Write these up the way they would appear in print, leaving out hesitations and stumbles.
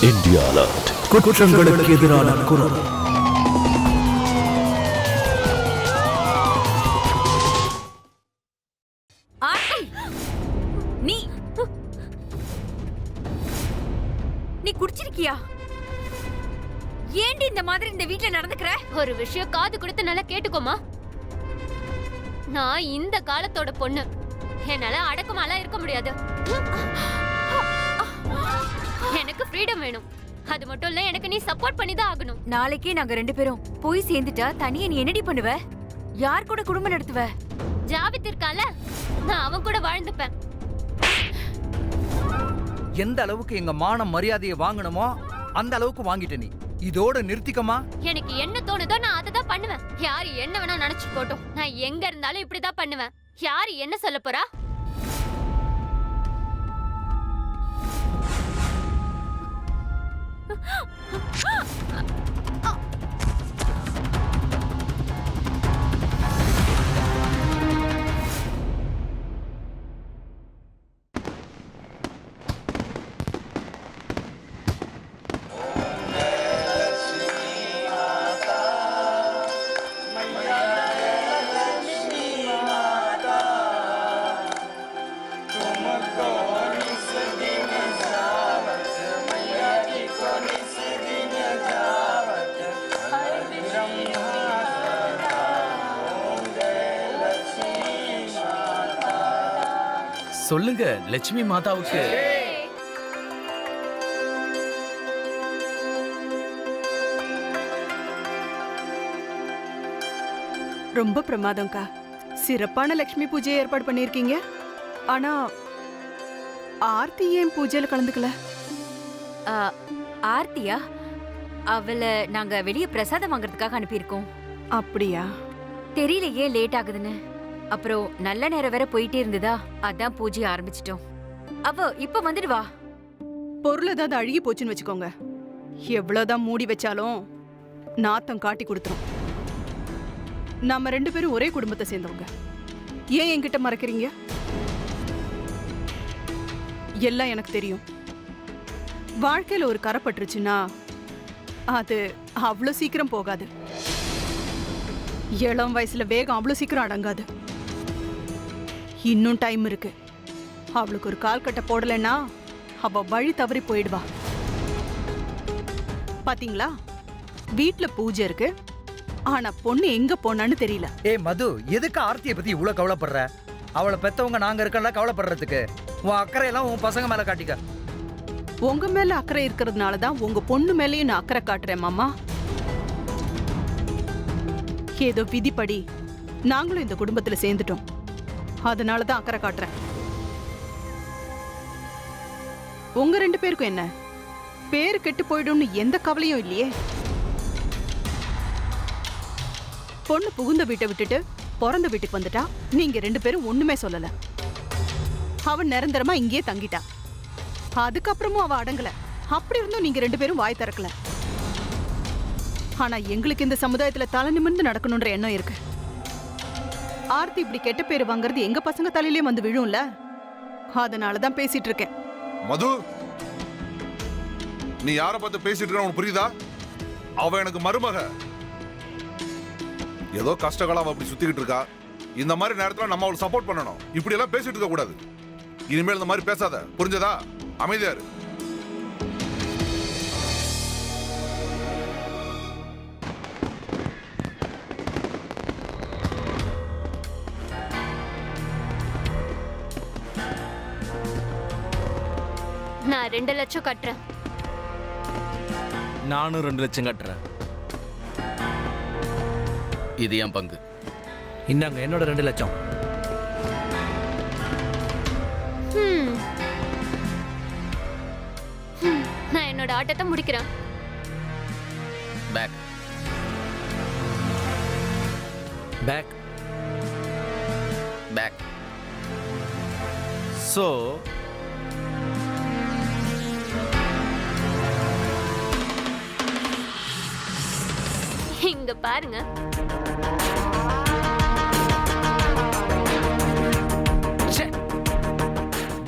India alert. குற்றங்களுக்கு எதிரான குரல். நீ நீ குடிச்சிருக்கியா? ஏண்டி இந்த மாதிரி இந்த வீட்ல நடந்துக்கிற? ஒரு விஷயம் காது கொடுத்து நல்லா கேட்டுக்கோமா. நான் இந்த காலத்தோட பொண்ணு. என்னால அடக்கமாலாம் இருக்க முடியாது. எனக்கு ஃப்ரீடம் வேணும். அது மட்டும் இல்ல, எனக்கு நீ சப்போர்ட் பண்ணி தான் ஆகணும். நாளைக்கே நாங்க ரெண்டு பேரும் போய் சேர்ந்துட்டா தனியா நீ என்னடி பண்ணுவ? யார் கூட குடும்பம் நடத்துவ? ஜாவித் இருக்கால, நான் அவன் கூட வாழ்ந்துப்பேன். எந்த அளவுக்கு எங்க மான மரியாதையை வாங்கணுமோ அந்த அளவுக்கு வாங்கிட்ட நீ. இதோட நிறுத்திக்கமா. எனக்கு என்ன தோணுதோ நான் அதை தான் பண்ணுவேன். யாரு என்ன வேணா நினைச்சு போட்டோம். நான் எங்க இருந்தாலும் இப்படிதான் பண்ணுவேன். யாரு என்ன சொல்ல போறா? சொல்லுங்க லட்சுமி மாதாவுக்கு. ரொம்ப பிரமாதம்க்கா. சிறப்பான லட்சுமி பூஜையை ஏற்பாடு பண்ணிருக்கீங்க. ஆனா ஆர்த்தி ஏன் பூஜையில கலந்துக்கல? ஆர்த்தியா? அவளை நாங்க வெளிய பிரசாதம் வாங்குறதுக்காக அனுப்பியிருக்கோம். அப்படியா? தெரியல ஏன் லேட் ஆகுதுன்னு. அப்புறம் நல்ல நேரம் வேற போயிட்டே இருந்ததா, அதான் பூஜை ஆரம்பிச்சிட்டோம். அவ இப்ப வந்துடுவா. பொருள் ஏதாவது அழுகி போச்சுன்னு வச்சுக்கோங்க, எவ்வளவுதான் மூடி வச்சாலும் நாத்தம் காட்டி கொடுத்துரும். நாம ரெண்டு பேரும் ஒரே குடும்பத்தை சேர்ந்தவங்க. ஏன் என்கிட்ட மறைக்கிறீங்க? எல்லாம் எனக்கு தெரியும். வாழ்க்கையில ஒரு கரை பட்டுருச்சுன்னா அது அவ்வளவு சீக்கிரம் போகாது. இளம் வயசுல வேகம் அவ்வளவு சீக்கிரம் அடங்காது. இன்னும் டைம் இருக்கு. அவளுக்கு ஒரு கால் கட்ட போடலைன்னா அவ வழி தவறி போயிடுவா. பாத்தீங்களா, வீட்ல பூஜை இருக்கு, ஆனா பொண்ணு எங்க போனான்னு தெரியல. ஏய் மது, எதுக்கு ஆர்த்தியை பத்தி இவ்வளவு கவலைப்படுற? அவளை பெத்தவங்க நாங்க இருக்கல கவலைப்படுறதுக்கு. உன் அக்கறையெல்லாம் உன் பசங்க மேல காட்டிக்க. உங்க மேல அக்கறை இருக்கிறதுனாலதான் உங்க பொண்ணு மேலயும் நான் அக்கறை காட்டுறேன் மாமா. ஏதோ விதிப்படி நாங்களும் இந்த குடும்பத்துல சேர்ந்துட்டோம், அதனாலதான் அக்கறை காட்டுறேன். உங்க ரெண்டு பேருக்கும் என்ன பேரு கெட்டு போயிடும்னு எந்த கவலையும் இல்லையே. பொண்ணு புகுந்த வீட்டை விட்டுட்டு பிறந்த வீட்டுக்கு வந்துட்டா, நீங்க ரெண்டு பேரும் ஒண்ணுமே சொல்லல. அவன் நிரந்தரமா இங்கேயே தங்கிட்டா. அதுக்கப்புறமும் அவ அடங்கல. அப்படி இருந்தும் நீங்க ரெண்டு பேரும் வாய் திறக்கல. ஆனா எங்களுக்கு இந்த சமுதாயத்துல தலை நிமிர்ந்து நடக்கணும்ன்ற எண்ணம் இருக்கு. ஆர்த்தி இப்படி கெட்ட பேரு வாங்குறது எங்க பசங்க தலையிலே வந்து விழும்ல, அதனாலதான் பேசிட்டு இருக்கேன். மது, நீ யார பார்த்து பேசிட்டு இருக்க உனக்கு புரியுதா? அவ எனக்கு மருமக. ஏதோ கஷ்டகாலம் அவ அப்படி சுத்திக்கிட்டு இருக்கா. இந்த மாதிரி நேரத்துல நம்ம அவளுக்கு சப்போர்ட் பண்ணணும். இப்படி எல்லாம் பேசிட்டு இருக்க கூடாது. இனிமேல் இந்த மாதிரி பேசாத, புரிஞ்சதா? அமைதியா இரு. நான் 2 லட்சம் கட்டுறேன். நானும் 2 லட்சம் கட்டுறேன். இது என் பங்கு. இந்தாங்க என்னோட 2 லட்சம். நான் என்னோட ஆட்டத்தை முடிக்கிறேன். Back back back. ஸோ இங்க பாருங்க.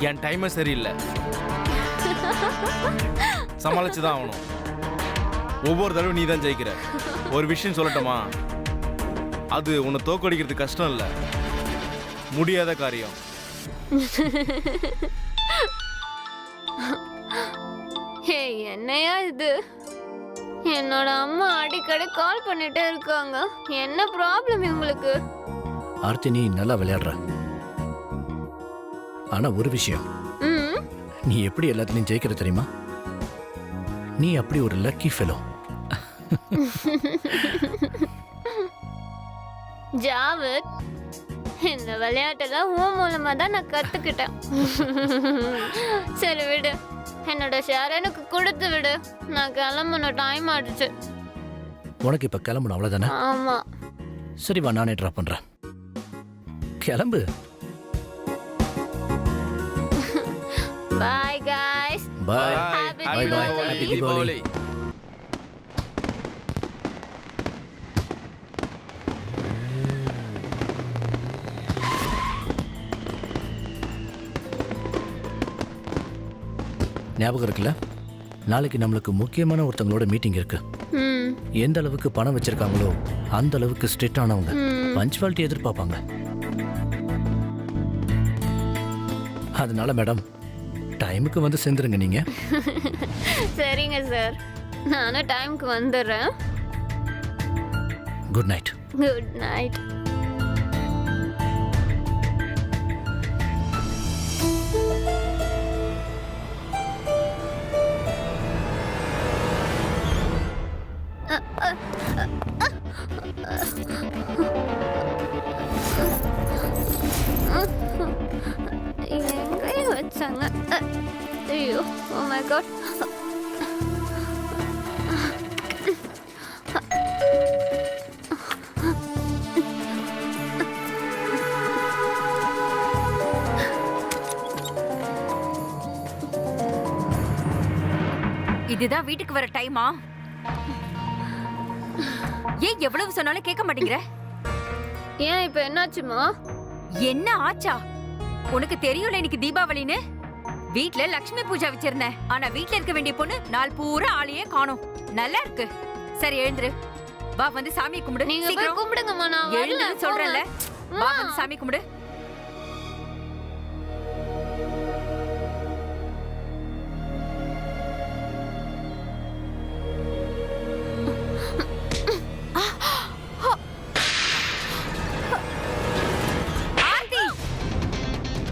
என் டைமே சரியில்லை. சமாளிச்சு தான் ஆகணும். ஒவ்வொரு தடவை நீ தான் ஜெயிக்கிற. ஒரு விஷயம் சொல்லட்டுமா, அது உன்னை தோக்கடிக்கிறது கஷ்டம் இல்லை, முடியாத காரியம். ஹே, என்னையா இது? என்னோட அம்மா அடிக்கடி கால் பண்ணிட்டே இருக்காங்க. என்ன ப்ராப்ளம் உங்களுக்கு? ஆர்த்தி, நீ நல்லா விளையாடுற. ஆனா ஒரு விஷயம், ம், நீ எப்படி எல்லாத்துலயும் ஜெயிக்கிற தெரியுமா? நீ அப்படி ஒரு லக்கி ஃபெலோ. ஜாவத், இந்த விளையாட்டெல்லாம் உன் மூலமா தான் நான் கத்துக்கிட்டேன். சரி விடு, என்னோட ஷேர் எனக்கு கொடுத்து விடு. நான் கிளம்பணும், டைம் ஆயிடுச்சு. உனக்கு இப்ப கிளம்பணும் அவ்வளவுதானே? ஆமா. சரி வா, நானே ட்ராப் பண்றேன். கிளம்பு. Bye guys. பாய். Happy Bye bye. Diwali. Happy Diwali. ஞாபகம் இருக்குல்ல, நாளைக்கு நம்மளுக்கு முக்கியமான ஒருத்தங்களோட மீட்டிங் இருக்கு. ம், எந்த அளவுக்கு பணம் வச்சிருக்காங்களோ அந்த அளவுக்கு ஸ்ட்ரிக்ட் ஆனவங்க, பஞ்சுவாலிட்டி எதிர்பார்ப்பாங்க. அதனால மேடம், டைமுக்கு வந்து சேர்ந்துருங்க நீங்க. சரிங்க சார், நானும் டைம்க்கு வந்துடுறேன். Good night. Good night. எங்கேயும் வச்சாங்க. ஐயோ, ஓ மை காட். இதுதான் வீட்டுக்கு வர டைமா? ஏன் எவ்வளவு சொன்னாலும் கேட்க மாட்டேங்கிற? ஏன் இப்ப என்னாச்சுமா? என்ன ஆச்சா? உனக்கு தெரியும்ல இன்னைக்கு தீபாவளின்னு. வீட்ல லட்சுமி பூஜை வச்சிருந்தேன். ஆனா வீட்ல இருக்க வேண்டிய பொண்ணு நாள் பூரா ஆளையே காணோம். நல்லா இருக்கு. சரி எழுந்துரு, வா வந்து சாமி கும்பிடு. நீங்க போய் கும்பிடுங்கம்மா, நான் வரல. எழுந்து சொல்றேன்ல, வா வந்து சாமி கும்பிடு.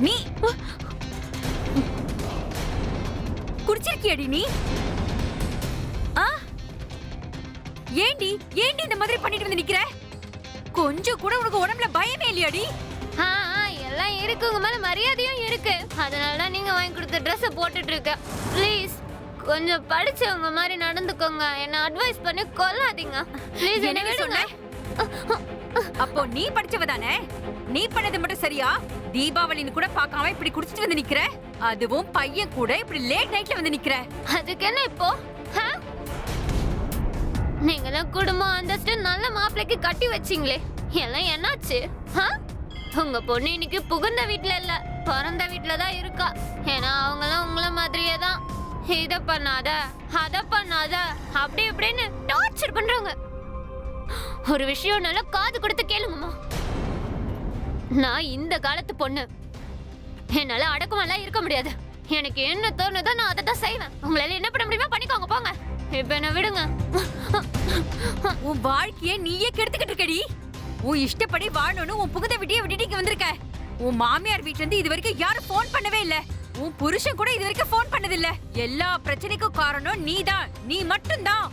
நீ குடிச்சிருக்கியடி நீ? ஏண்டி ஏண்டி இந்த மாதிரி பண்ணிட்டு வந்து நிக்கிற? கொஞ்சம் கூட உனக்கு உடம்புல பயமே இல்லையாடி? எல்லாம் இருக்கு, உங்க மேல மரியாதையும் இருக்கு. அதனாலதான் நீங்க வாங்கி கொடுத்த ட்ரெஸ் போட்டுட்டு இருக்க. ப்ளீஸ் கொஞ்சம் படிச்சவங்க மாதிரி நடந்துக்கோங்க. என்ன அட்வைஸ் பண்ணி கொல்லாதீங்க ப்ளீஸ். என்ன விடுங்க. அப்போ நீ படிச்சவ தானே? நீ பண்ணது மட்டும் சரியா? தீபாவளின்னு கூட பார்க்காம இப்படி குடிச்சிட்டு வந்து நிக்கிற, அதுவும் பையன் கூட இப்படி லேட் நைட்ல வந்து நிக்கிற. அதுக்கு என்ன இப்போ? நீங்க தான் குடும்பம் அந்தஸ்து நல்ல மாப்பிள்ளைக்கு கட்டி வச்சீங்களே, எல்லாம் என்னாச்சு? உங்க பொண்ணு இன்னைக்கு புகுந்த வீட்டுல இல்ல, பிறந்த வீட்டுல தான் இருக்கா. ஏன்னா அவங்களாம் உங்கள மாதிரியே தான் இத பண்ணாத அத பண்ணாத அப்படி இப்படின்னு டார்ச்சர் பண்றாங்க. ஒரு விஷயம் நல்லா காது கொடுத்து கேளுங்கம்மா. நான் இந்த காலத்து பொண்ணு, என்னால அடக்கமெல்லாம் இருக்க முடியாது. எனக்கு என்ன தோணுதோ நான் அதை தான் செய்வேன். உங்களால என்ன பண்ண முடியுமா பண்ணிக்கோங்க, போங்க. இப்ப என்ன விடுங்க. உன் வாழ்க்கையை நீயே கெடுத்துக்கிட்டு இருக்கடி. உன் இஷ்டப்படி வாழணும்னு உன் புகுந்த வீட்டையே விட்டுட்டு இங்க வந்திருக்க. உன் மாமியார் வீட்ல இருந்து இது வரைக்கும் யாரும் போன் பண்ணவே இல்ல. உன் புருஷன் கூட இது வரைக்கும் போன் பண்ணது இல்ல. எல்லா பிரச்சனைக்கும் காரணம் நீதான், நீ மட்டும்தான்.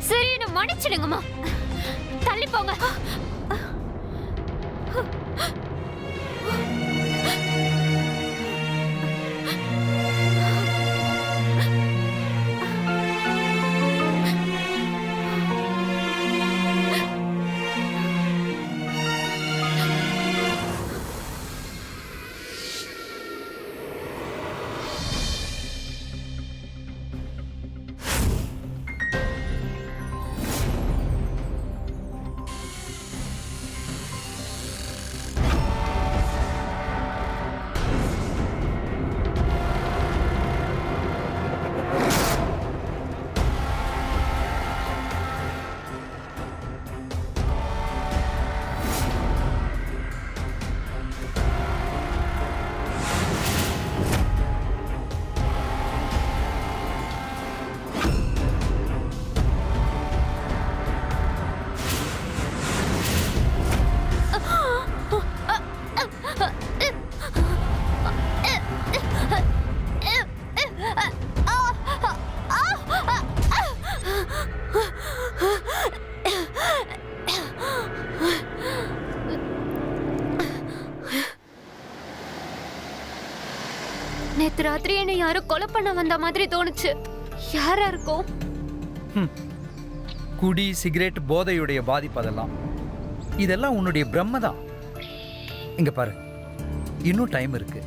சரி, என்ன மன்னிச்சிடுங்கம்மா. தள்ளி போங்க. நேத்து ராத்திரி என்ன யாரோ கொலை பண்ண வந்த மாதிரி தோணுச்சு. யாரா இருக்கும்? குடி சிகரெட் போதையுடைய பாதிப்பு இதெல்லாம் உன்னுடைய பிரம்ம தான். இங்க பாரு, இன்னும் டைம் இருக்கு.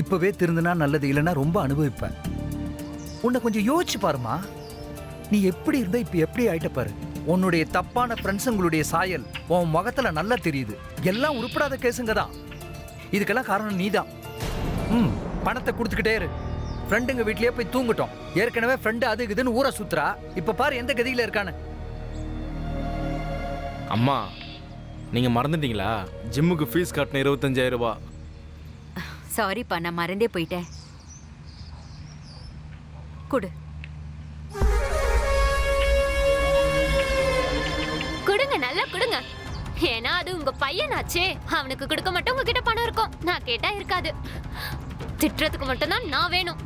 இப்பவே திருந்தினா நல்லது, இல்லைன்னா ரொம்ப அனுபவிப்பேன். உன்னை கொஞ்சம் யோசிச்சு பாருமா. நீ எப்படி இருந்த இப்ப எப்படி ஆயிட்ட பாரு. உன்னுடைய தப்பான ஃப்ரெண்ட்ஸுங்களுடைய சாயல் உன் முகத்துல நல்லா தெரியுது. எல்லாம் உருப்படாத கேசுங்க தான். இதுக்கெல்லாம் காரணம் நீதான். பணத்தை கொடுத்துக்கிட்டே இரு. ஃப்ரெண்டுங்க வீட்லயே போய் தூங்கட்டும். ஏற்கனவே ஃப்ரெண்டு அது இதுன்னு ஊரை சுத்துறா. இப்ப பாரு எந்த கதியில இருக்கான்னு. அம்மா, நீங்க மறந்துட்டீங்களா? ஜிம்முக்கு ஃபீஸ் கட்டின 25,000 ரூபாய். சாரிப்பா, நான் மறந்தே போயிட்டேன். குடு. கொடுங்க, நல்லா கொடுங்க. ஏன்னா அது உங்க பையனாச்சே. அவனுக்கு கொடுக்க மட்டும் உங்ககிட்ட பணம் இருக்கும். நான் கேட்டா இருக்காது. திட்டுறதுக்கு மட்டும் தான் நான் வேணும்.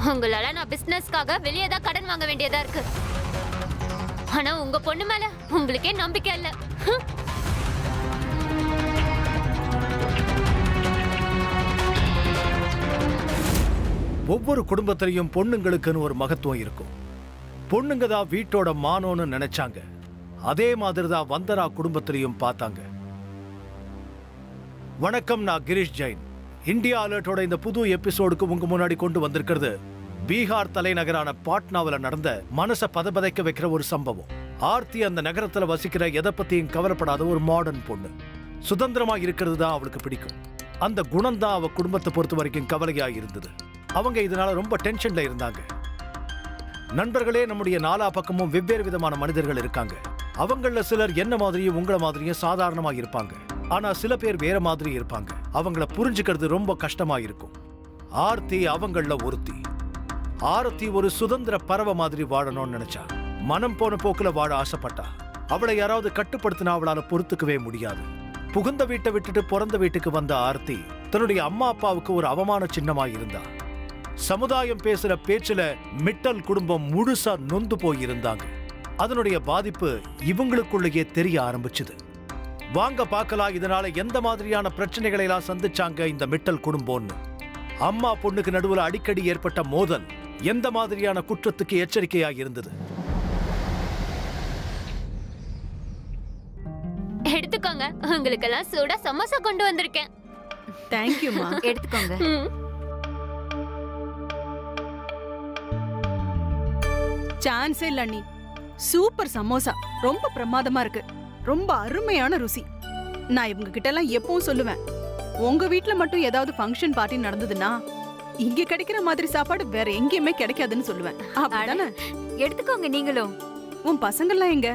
உங்களால நான் பிசினஸ்க்காக வெளியே தான் கடன் வாங்க வேண்டியதா இருக்கு. ஆனா உங்க பொண்ணு மேல உங்களுக்கே நம்பிக்கை இல்ல. ஒவ்வொரு குடும்பத்திலையும் பொண்ணுங்களுக்குன்னு ஒரு மகத்துவம் இருக்கும். பொண்ணுங்க தான் வீட்டோட மானோன்னு நினைச்சாங்க. அதே மாதிரி தான் வந்தனா குடும்பத்திலையும் பார்த்தாங்க. வணக்கம், நான் கிரீஷ் ஜெயின். இந்தியா அலர்ட்டோட இந்த புது எபிசோடுக்கு உங்க முன்னாடி கொண்டு வந்திருக்கிறது பீகார் தலைநகரான பாட்னாவில் நடந்த மனசை பதபதைக்க வைக்கிற ஒரு சம்பவம். ஆர்த்தி அந்த நகரத்துல வசிக்கிற எதை பத்தியும் கவலைப்படாத ஒரு மாடர்ன் பொண்ணு. சுதந்திரமா இருக்கிறது தான் அவளுக்கு பிடிக்கும். அந்த குணம் தான் அவ குடும்பத்தை பொறுத்த வரைக்கும் கவலையா இருந்தது. அவங்க இதனால ரொம்ப டென்ஷன்ல இருந்தாங்க. நண்பர்களே, நம்முடைய நாலா பக்கமும் வெவ்வேறு விதமான மனிதர்கள் இருக்காங்க. அவங்கள சிலர் என்ன மாதிரியும் உங்கள மாதிரியும் சாதாரணமா இருப்பாங்க. ஆனா சில பேர் வேற மாதிரி இருப்பாங்க. அவங்கள புரிஞ்சுக்கிறது ரொம்ப கஷ்டமா இருக்கும். ஆர்த்தி அவங்கள ஒருத்தி. ஆர்த்தி ஒரு சுதந்திர பறவை மாதிரி வாழணும்னு நினைச்சா. மனம் போன போக்குல வாழ ஆசைப்பட்டா. அவளை யாராவது கட்டுப்படுத்தினா அவளால பொறுத்துக்கவே முடியாது. புகுந்த வீட்டை விட்டுட்டு பிறந்த வீட்டுக்கு வந்த ஆர்த்தி தன்னுடைய அம்மா அப்பாவுக்கு ஒரு அவமான சின்னமா இருந்தா. சமுதாயம் பேசுற பேச்சுல மிட்டல் குடும்பம் முழுசா நொந்து போயிருந்தாங்க. அதனுடைய பாதிப்பு இவங்களுக்குள்ளேயே தெரிய ஆரம்பிச்சுது. வாங்க பார்க்கலாம் இதனால எந்த மாதிரியான பிரச்சனைகளை எல்லாம் சந்திச்சாங்க இந்த மிட்டல் குடும்பம்னு. அம்மா பொண்ணுக்கு நடுவுல அடிக்கடி ஏற்பட்ட மோதல் எந்த மாதிரியான குற்றத்துக்கு எச்சரிக்கையா இருந்தது. எடுத்துக்கோங்க, உங்களுக்கெல்லாம் சூடா சமோசா கொண்டு வந்திருக்கேன். தேங்க்யூமா. எடுத்துக்கோங்க. சான்ஸே இல்ல அண்ணி. சூப்பர் சமோசா, ரொம்ப பிரமாதமா இருக்கு. ரொம்ப அருமையான ருசி. நான் இவங்க கிட்ட எல்லாம் எப்பவும் சொல்லுவேன், உங்க வீட்ல மட்டும் ஏதாவது ஃபங்க்ஷன் பார்ட்டி நடந்ததுன்னா இங்க கிடைக்கிற மாதிரி சாப்பாடு வேற எங்கேயுமே கிடைக்காதுன்னு சொல்லுவேன். அப்படிதானே? எடுத்துக்கோங்க நீங்களும். உன் பசங்கள்லாம் எங்க?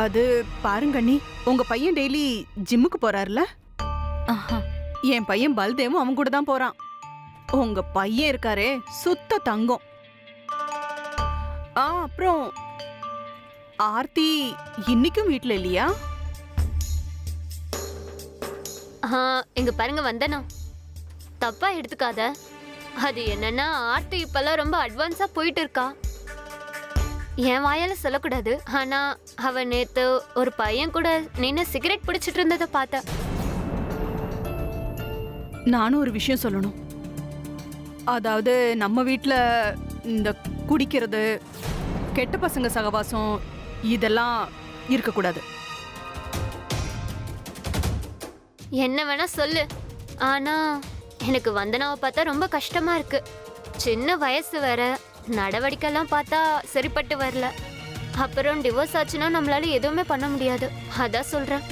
அது பாருங்க அண்ணி, உங்க பையன் டெய்லி ஜிம்முக்கு போறாருல? என் பையன் பல்தேவும் அவன் கூட தான் போறான். உங்க பையன் இருக்காரே, சுத்த தங்கம். அப்புறம் ஆர்த்தி இன்னைக்கும் வீட்ல இல்லையா? இங்க பாருங்க வந்தனா, தப்பா எடுத்துக்காத. அது என்னன்னா ஆர்த்தி இப்பெல்லாம் ரொம்ப அட்வான்ஸா போயிட்டு இருக்கா. என் வாயால சொல்லக்கூடாது, ஆனா அவ நேத்து ஒரு பையன் கூட நின்னு சிகரெட் பிடிச்சிட்டு இருந்ததை பார்த்த. நானும் ஒரு விஷயம் சொல்லணும். அதாவது நம்ம வீட்ல இந்த குடிக்கிறது, கெட்ட பசங்க சகவாசம் இதெல்லாம் இருக்கக்கூடாது. என்ன வேணா சொல்லு, ஆனா எனக்கு வந்தனாவை பார்த்தா ரொம்ப கஷ்டமா இருக்கு. சின்ன வயசு வேற, நடவடிக்கைலாம் பார்த்தா சரிப்பட்டு வரல. அப்புறம் டிவோர்ஸ் ஆச்சுன்னா நம்மளால எதுவுமே பண்ண முடியாது. அதான் சொல்றேன்.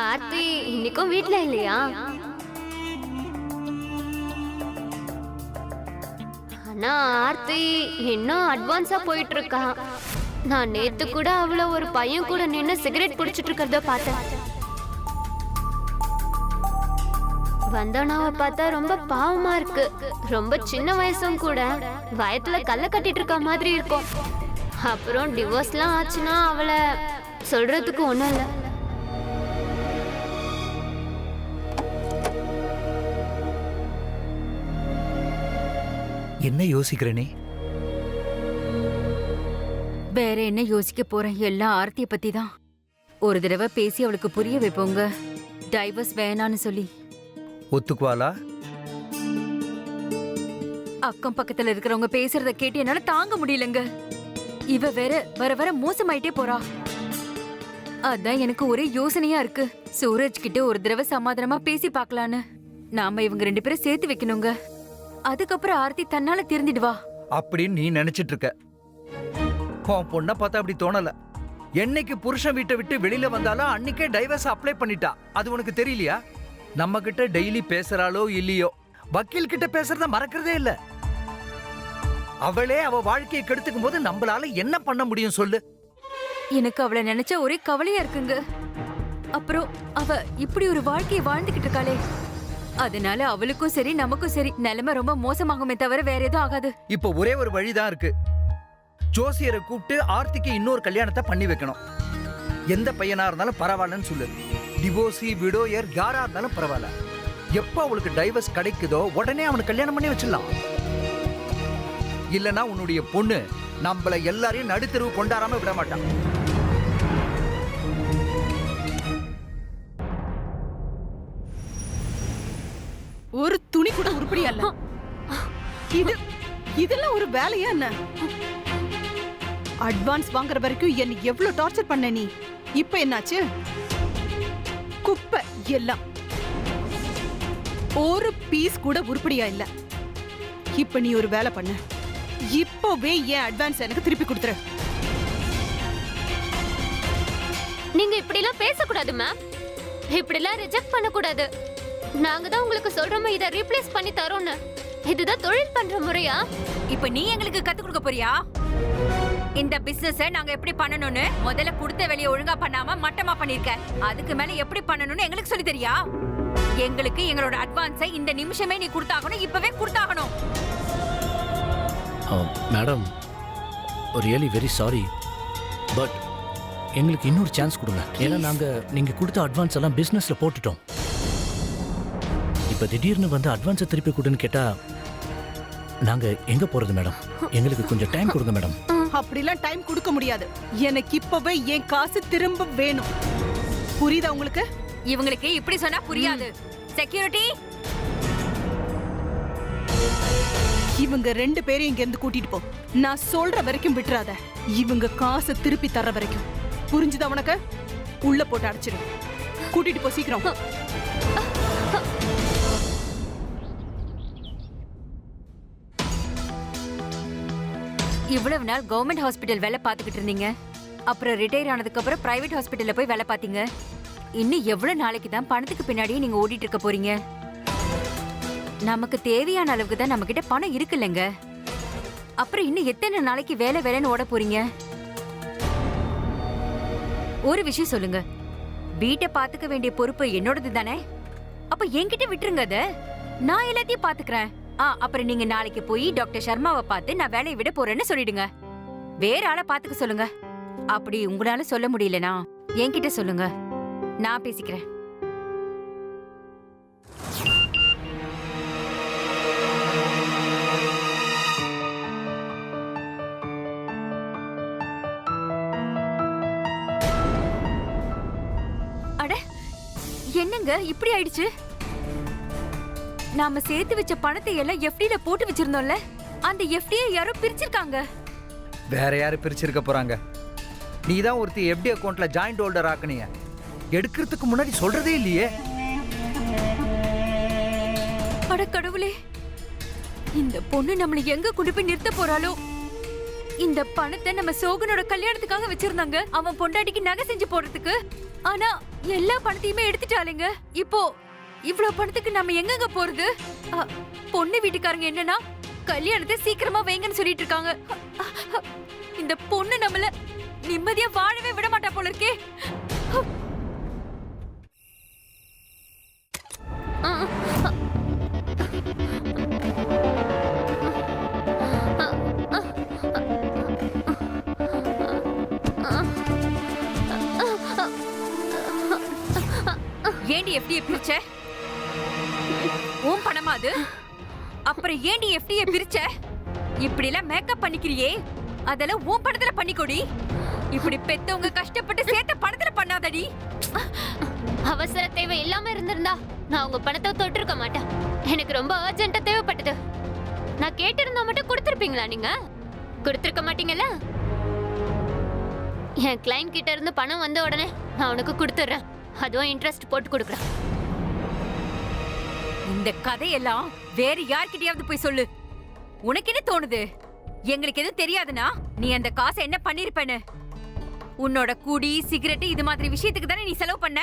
ஆர்த்தி இன்னைக்கும் வீட்ல இல்லையா? ஆனா ஆர்த்தி இன்னும் அட்வான்ஸா போயிட்டு இருக்கா. நான் நேத்து கூட அவள ஒரு பையன் கூட நின்னு சிகரெட் பிடிச்சிட்டு இருக்கிறத பார்த்தேன். வந்தனாவை பார்த்தா ரொம்ப பாவமா இருக்கு. ரொம்ப சின்ன வயசும் கூட, வயத்துல கல்ல கட்டிட்டு இருக்க மாதிரி இருக்கும். அப்புறம் டிவோர்ஸ்லாம் ஆச்சுன்னா அவளை சொல்றதுக்கு ஒண்ணும் இல்லை. என்ன யோசிக்கிற நீ? வேற என்ன யோசிக்க போறேன், எல்லாம் ஆர்த்திய பத்தி தான். ஒரு தடவை பேசி அவளுக்கு புரிய வைப்போங்க, டைவர்ஸ் வேணான்னு சொல்லி. ஒத்துக்குவாளா? அக்கம் பக்கத்துல இருக்கிறவங்க பேசுறத கேட்டு என்னால தாங்க முடியலங்க. இவ வேற வர வர மோசமாயிட்டே போறா. அதான் எனக்கு ஒரே யோசனையா இருக்கு. சூரஜ் கிட்ட ஒரு தடவை சமாதானமா பேசி பார்க்கலான்னு. நாம இவங்க 2 பேரும் சேர்த்து வைக்கணுங்க. அதுக்கப்புறம் ஆர்த்தி தன்னால திருந்திடுவா அப்படின்னு நீ நினைச்சிட்டு இருக்க. உன் பொண்ணை பார்த்தா அப்படி தோணல. என்னைக்கு புருஷன் வீட்டை விட்டு வெளியில வந்தாலும் அன்னைக்கே டைவர்ஸ் அப்ளை பண்ணிட்டா. அது உனக்கு தெரியலையா? நம்ம கிட்ட டெய்லி பேசுறாளோ இல்லையோ, வக்கீல் கிட்ட பேசுறத மறக்கிறதே இல்ல. அவளே அவ வாழ்க்கையை கெடுத்துக்கும் போது நம்மளால என்ன பண்ண முடியும் சொல்லு? எனக்கு அவளை நினைச்சா ஒரே கவலையா இருக்குங்க. அப்புறம் அவ இப்படி ஒரு வாழ்க்கையை வாழ்ந்துகிட்டு இருக்காளே, அதனால அவளுக்கும் சரி நமக்கும் சரி நிலைமை ரொம்ப மோசமாகுமே தவிர வேற எதுவும் ஆகாது. இப்ப ஒரே ஒரு வழிதான் இருக்கு. ஜோசியரை கூப்பிட்டு ஆர்த்திக்கு இன்னொரு கல்யாணத்தை பண்ணி வைக்கணும். எந்த பையனா இருந்தாலும் பரவாயில்லன்னு சொல்லு. டிவோர்ஸி விடோயர் யாரா இருந்தாலும் பரவாயில்ல. எப்ப அவளுக்கு டைவர்ஸ் கிடைக்குதோ உடனே அவனுக்கு கல்யாணம் பண்ணி வச்சிடலாம். இல்லனா உன்னுடைய பொண்ணு நம்மள எல்லாரையும் நடுத்தெருவு கொண்டாடாம விட மாட்டான். ஒரு துணி கூட உருப்படியா இல்ல. இதெல்லாம் ஒரு வேலையா என்ன? அட்வான்ஸ் வாங்குற வரைக்கும் என்ன எவ்வளவு டார்ச்சர் பண்ண நீ. இப்ப என்னாச்சு? குப்பை எல்லாம். ஒரு பீஸ் கூட உருப்படியா இல்ல. இப்ப நீ ஒரு வேலை பண்ண. இப்பவே என் அட்வான்ஸ் எனக்கு திருப்பி கொடுத்துரு. நீங்க இப்படி எல்லாம் பேசக்கூடாது மேம். இப்படி எல்லாம் ரிஜெக்ட் பண்ணக்கூடாது. நாங்க தான் உங்களுக்கு சொல்றோமே இதை ரீப்ளேஸ் பண்ணி தரோம்னு. இதுதான் தொழில் பண்ற முறையா? இப்ப நீ எங்களுக்கு கத்து கொடுக்க போறியா? இந்த பிசினஸ் நாங்க எப்படி பண்ணணும்னு முதல்ல கொடுத்த வேலையை ஒழுங்கா பண்ணாம மட்டமா பண்ணிருக்க. அதுக்கு மேல எப்படி பண்ணணும்னு எங்களுக்கு சொல்லி தெரியா? எங்களுக்கு எங்களோட அட்வான்ஸை இந்த நிமிஷமே நீ கொடுத்தாகணும். இப்பவே கொடுத்தாகணும். Madam, really very sorry, but எங்களுக்கு இன்னொரு சான்ஸ் கொடுங்க. ஏன்னா நீங்க கொடுத்த அட்வான்ஸ் எல்லாம் பிசினஸ்ல போட்டுட்டோம். இப்ப திடீர்னு வந்து அட்வான்ஸை திருப்பி கொடுன்னு கேட்டா நாங்க எங்க போறது மேடம்? எங்களுக்கு கொஞ்சம் டைம் கொடுங்க மேடம். அப்படிலாம் டைம் கொடுக்க முடியாது. எனக்கு இப்பவே என் காசு திரும்ப வேணும். புரியுதா உங்களுக்கு? இவங்களுக்கு இப்படி சொன்னா புரியாது. செக்யூரிட்டி, இவங்க 2 பேரையும் இங்க இருந்து கூட்டிட்டு போ. நான் சொல்ற வரைக்கும் விட்டுறாத. இவங்க காசை திருப்பி தர்ற வரைக்கும். புரிஞ்சுதா உனக்கு? உள்ள போட்டு அடைச்சிடு. கூட்டிட்டு போ சீக்கிரம். இவ்வளவு நாள் கவர்மெண்ட் ஹாஸ்பிட்டல் வேலை பார்த்துக்கிட்டு இருந்தீங்க. அப்புறம் ரிட்டையர் ஆனதுக்கு அப்புறம் பிரைவேட் ஹாஸ்பிட்டல்ல போய் வேலை பார்த்தீங்க. இன்னும் எவ்வளவு நாளைக்கு தான் பணத்துக்கு பின்னாடியே நீங்க ஓடிட்டு இருக்க போறீங்க? நமக்கு தேவையான அளவுக்கு தான் நம்ம கிட்ட பணம் இருக்குல்லங்க. அப்புறம் இன்னும் எத்தனை நாளைக்கு வேலை வேலைன்னு ஓட போறீங்க? ஒரு விஷயம் சொல்லுங்க, வீட்டை பாத்துக்க வேண்டிய பொறுப்பு என்னோடது தானே? அப்ப என்கிட்ட விட்டுருங்க. அத நான் எல்லாத்தையும் பாத்துக்கிறேன். அப்புறம் நீங்க நாளைக்கு போய் டாக்டர் சர்மாவை பார்த்து நான் வேலையை விட போறேன்னு சொல்லிடுங்க. வேற ஆளை பாத்துக்க சொல்லுங்க. அப்படி உங்களால சொல்ல முடியலனா என்கிட்ட சொல்லுங்க, நான் பேசிக்கிறேன். அட என்னங்க இப்படி ஆயிடுச்சு? நாம சேர்த்து வச்ச பணத்தை எல்லாம் எஃப்டில போட்டு வச்சிருந்தோம்ல, அந்த எஃப்டியை யாரோ பிரிச்சிருக்காங்க. வேற யாரு பிரிச்சிருக்க போறாங்க? நீதான் ஒருத்தி எஃப்டி அக்கவுண்ட்ல ஜாயிண்ட் ஹோல்டர் ஆக்குனீங்க. எடுக்கிறதுக்கு முன்னாடி சொல்றதே இல்லையே. அட கடவுளே, இந்த பொண்ணு நம்மள எங்க கொண்டு போய் நிறுத்த போறாளோ? இந்த பணத்தை நம்ம சோகனோட கல்யாணத்துக்காக வச்சிருந்தாங்க, அவன் பொண்டாட்டிக்கு நகை செஞ்சு போடுறதுக்கு. ஆனா எல்லா பணத்தையுமே எடுத்துட்டாளுங்க. இப்போ இவ்வளவு பணத்துக்கு நம்ம எங்கங்க போறது? பொண்ணு வீட்டுக்காரங்க என்னன்னா கல்யாணத்தை சீக்கிரமா வைங்கன்னு சொல்லிட்டு இருக்காங்க. இந்த பொண்ணு நம்மள நிம்மதியா வாழவே விட மாட்டா போல இருக்கே. ஏண்டி எஃப்டியை பிரிச்ச? உன் பணமா அது? அப்புறம் ஏண்டி எஃப்டியை பிரிச்ச? இப்படி எல்லாம் மேக்கப் பண்ணிக்கிறியே அதெல்லாம் உன் படத்துல பண்ணிக்கோடி. இப்படி பெத்தவங்க கஷ்டப்பட்டு சேர்த்த படத்துல பண்ணாதடி. அவசர தேவை இல்லாம இருந்திருந்தா நான் உங்க பணத்தை தொட்டிருக்க மாட்டேன். எனக்கு ரொம்ப அர்ஜென்ட்டா தேவைப்பட்டது. நான் கேட்டிருந்தா மட்டும் கொடுத்திருப்பீங்களா? நீங்க கொடுத்திருக்க மாட்டீங்கல்ல. என் கிளைண்ட் கிட்ட இருந்து பணம் வந்த உடனே நான் உனக்கு கொடுத்துறேன். அதுவும் இன்ட்ரெஸ்ட் போட்டு கொடுக்குறேன். இந்த கதையெல்லாம் வேற யார்கிட்டயாவது போய் சொல்லு. உனக்கு என்ன தோணுது? எங்களுக்கு எதுவும் தெரியாதுன்னா நீ அந்த காசை என்ன பண்ணிருப்பேன்னு? உன்னோட குடி சிகரெட் இது மாதிரி விஷயத்துக்கு தானே நீ செலவு பண்ண.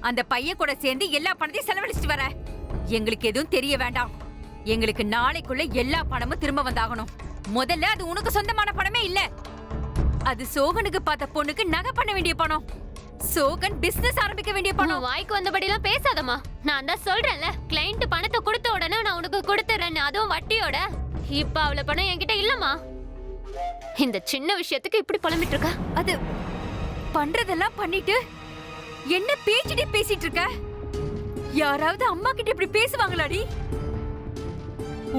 அந்த பையன் கூட சேர்ந்து எல்லா பணத்தையும் செலவழிச்சிட்டு வர. எங்களுக்கு எதுவும் தெரிய வேண்டாம். எங்களுக்கு நாளைக்குள்ள எல்லா பணமும் திரும்ப வந்தாகணும். முதல்ல அது உனக்கு சொந்தமான பணமே இல்ல. அது சோகனுக்கு பார்த்த பொண்ணுக்கு நகை பண்ண வேண்டிய பணம். சோகன் பிசினஸ் ஆரம்பிக்க வேண்டிய பணம். வாய்க்கு வந்தபடி எல்லாம் பேசாதம்மா. நான் தான் சொல்றேன்ல, கிளைண்ட் பணத்தை கொடுத்த உடனே நான் உனக்கு கொடுத்துறேன்னு, அதுவும் வட்டியோட. இப்ப அவள பணம் என்கிட்ட இல்லம்மா. இந்த சின்ன விஷயத்துக்கு இப்படி புலம்பிட்டு இருக்க. அது பண்றதெல்லாம் பண்ணிட்டு என்ன பேச்சிட்டே பேசிட்டு இருக்க? யாராவது அம்மா கிட்ட இப்படி பேசுவாங்களாடி?